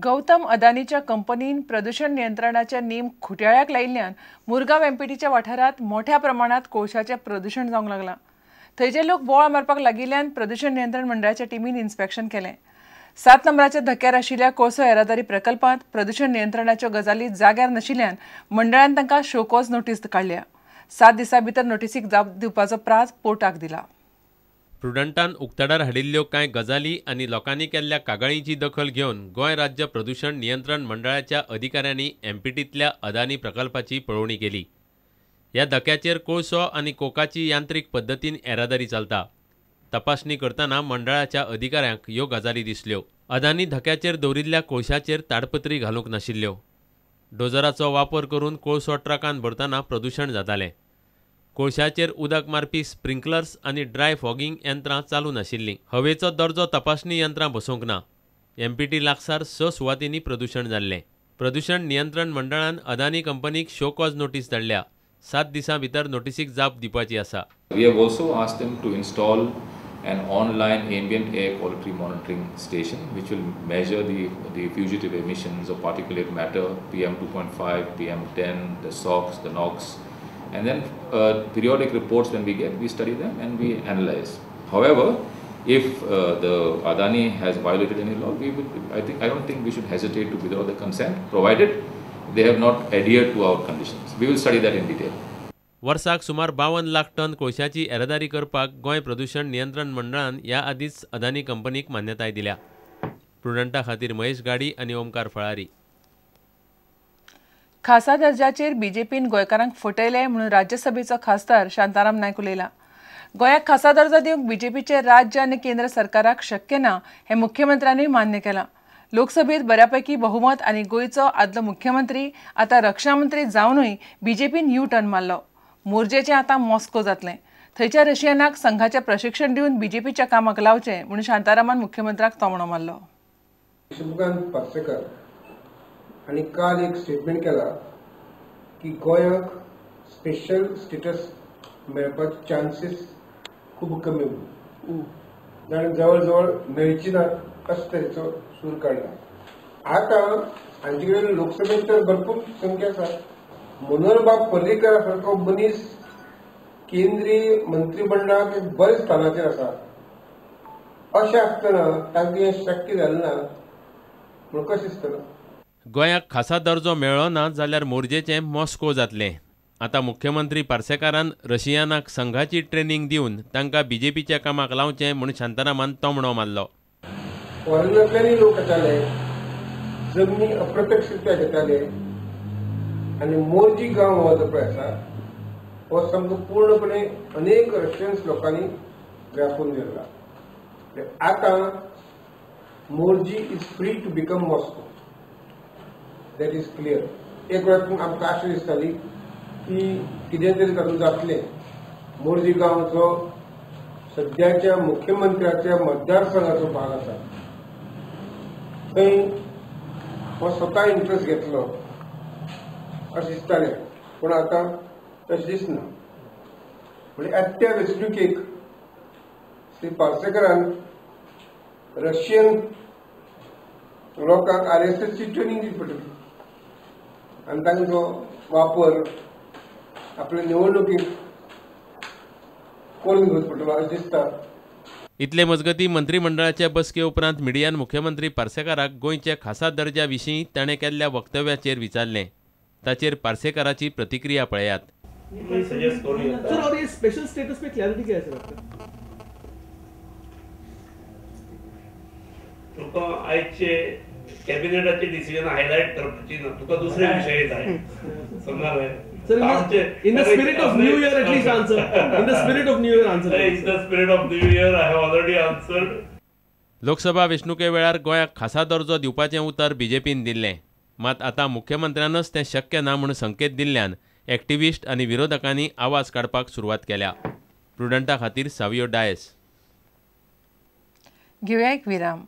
गौतम अदानीच्या कंपनीन प्रदूषण नियंत्रणाचे नेम खुट्याळ्याक लायिल्ल्यान मुरगांव एमपीटीच्या वाठारात मोठ्या प्रमाणात कोळशाचें प्रदूषण जावंक लागलां। थंयचे लोक बोवाळ मारपाक लागिल्ल्यान प्रदूषण नियंत्रण मंडळाच्या टीमीन इन्स्पेक्शन केलें। 7 नंबराच्या धक्क्यार आशिल्ल्या कोळसो येरादारी प्रकल्पांत प्रदूषण नियंत्रणाच्यो गजाली जाग्यार नाशिल्ल्यान मंडळान तांकां शो कॉज नोटीस काडल्या। 7 दिसां भितर नोटीसीक जाप दिवपाचो प्राझ पोर्टाक दिला। प्रुडंटान उक्ताडार हाडिल्ल्यो कांय गजाली आनी लोकांनी केल्ल्या कागाळींची दखल घेवन गोंय राज्य प्रदूषण नियंत्रण मंडळाच्या अधिकाऱ्यांनी एमपीटींतल्या अदानी प्रकल्पाची पळोवणी केली। ह्या धक्क्याचेर कोळसो आनी कोकाची यांत्रीक पद्दतीन येरादारी चलता। तपासणी करतना मंडळाच्या अधिकाऱ्यांक ह्यो गजाली दिसल्यो। अदानी धक्क्याचेर दवरिल्ल्या कोळशाचेर ताडपत्री घालूंक नाशिल्ल्यो। डोजराचो वापर करून कोळसो ट्रकान भरतना प्रदूषण जातालें। कोळशाचेर उदक मारपी स्प्रिंकलर्स आनी ड्राय फॉगिंग यंत्रां चालू नाशिल्लीं। हवेचो दर्जो तपासणी यंत्रां बसोवंक ना। एमपीटी लागसार 6 सुवातींनी प्रदूषण जाल्लें। प्रदूषण नियंत्रण मंडळान अदानी कंपनीक शो कॉज नोटीस धाडल्या। 7 दिसां भितर नोटीसीक जाप दिवपाची आसा। We have also asked them to install an online ambient air quality monitoring station which will measure the fugitive emissions of particulate matter, PM2.5, PM10, the SOx, the NOx, and then periodic reports when we get, we study them and we analyze. However, if the Adani has violated any law, I don't think we should hesitate to withdraw the consent, provided they have not adhered to our conditions. We will study that in detail. वर्साक सुमार 52 lakh ton कोळशाची येरादारी करपाक गोंय प्रदूषण नियंत्रण मंडळान ह्या आदींच अदानी कंपनीक मान्यताय दिल्या। प्रुडंटा खातीर महेश गाडी आनी ओमकार फळारी। खासा दर्जाचेर बीजेपीन गोंयकारांक फटयले म्हणून राज्यसभेचो खासदार शांताराम नायक उलयला। गोंयाक खासा दर्जो दिवंक बीजेपीचे राज्य आनी केंद्र सरकाराक शक्य ना हें मुख्यमंत्र्यांनी मान्य केलां। लोकसभेत बऱ्यापैकी बहुमत आनी गोंयचो आदलो मुख्यमंत्री आतां रक्षा मंत्री जावनूय बीजेपीन यू टर्न मारलो। मोर्जेचें आतां मॉस्को जातलें। थंयच्या रशियनाक संघाचें प्रशिक्षण दिवन बीजेपीच्या कामाक लावचें म्हणून शांतारामान मुख्यमंत्र्याक तोमणो मारलो। शशिकांत पार्सेकर आणि काल एक स्टेटमेंट केला की गोंयाक स्पेशल स्टेटस मेळपाचे चान्सेस खूब कमी जाणें जवळ जवळ मेळची ना अशें तरेचो सूर काडला। आतां हांचे कडेन लोकसभेत तर भरपूर संख्या आसा। मनोहरबाब पर्रीकर सारको मनीस केंद्रीय मंत्रिमंडळाक एक बरे स्थानाचेर आसा। अशें आसतना तांकां हें शक्य जालें ना म्हूण कशें दिसतलें? गोंयाक खासा दर्जो मेळ्ळो ना जाल्यार मोर्जेचें मॉस्को जातलें। आतां मुख्यमंत्री पार्सेकारान रशियनाक संघाची ट्रेनिंग दिवन तांकां बीजेपीच्या कामाक लावचें म्हूण शांतारामान तोमणो मारलो। फॉरेनांतल्यानय लोक येताले, जमनी अप्रत्यक्षरित्या घेताले आनी मोर्जी गांव हो जो पळय आसा हो सामको पूर्णपणे अनेक रशियन्स लोकांनी व्यापून गेला। आतां Morjim is free to become Moscow, that is clear. एक वेळ आमकां आशा दिसताली की कितें तरी तातूंत जातलें। मोर्जी गांवचो सद्याच्या मुख्यमंत्र्याच्या मतदारसंघाचो भाग आसा, थंय हो स्वता इंट्रस्ट घेतलो अशें दिसतालें, पूण आतां तशें दिसना। म्हणजे एकट्या वेंचणुकेक श्री पार्सेकरान रशियन लोकांक RSSची ट्रेनिंग दिवची पडटली आनी तांचो वापर आपल्या निवडणुकीक करून घेवचो पडटलो अशें दिसता। इतले मजगतीं मंत्रिमंडळाच्या बसके उपरांत मिडियान मुख्यमंत्री पार्सेकाराक गोंयच्या खासा दर्जा विशीं ताणें केल्ल्या वक्तव्याचेर विचारलें। ताचेर पार्सेकाराची प्रतिक्रिया पळयात। सर, और ये स्पेशल स्टेटस में क्लैरिटी क्या है सर आपका? तुका आयचे कॅबिनेटाचे डिसिजन हायलाइट करपाची ना, तुका दुसरे विषय जाय समजले? Sir, in the spirit of New Year, at least answer. In the spirit of New Year, answer. In the spirit of New Year, I have already answered. Lok Sabha वेंचणुके वेळार गोंयाक खासा दर्जो दिवपाचें उतर बीजेपीन दिल्लें, मात आतां मुख्यमंत्र्यानच तें शक्य ना म्हूण संकेत दिल्ल्यान एक्टिव्हिस्ट आनी विरोधकांनी आवाज काडपाक सुरवात केल्या। प्रुडंटा खातीर सावियो डायस। घेवया एक विराम।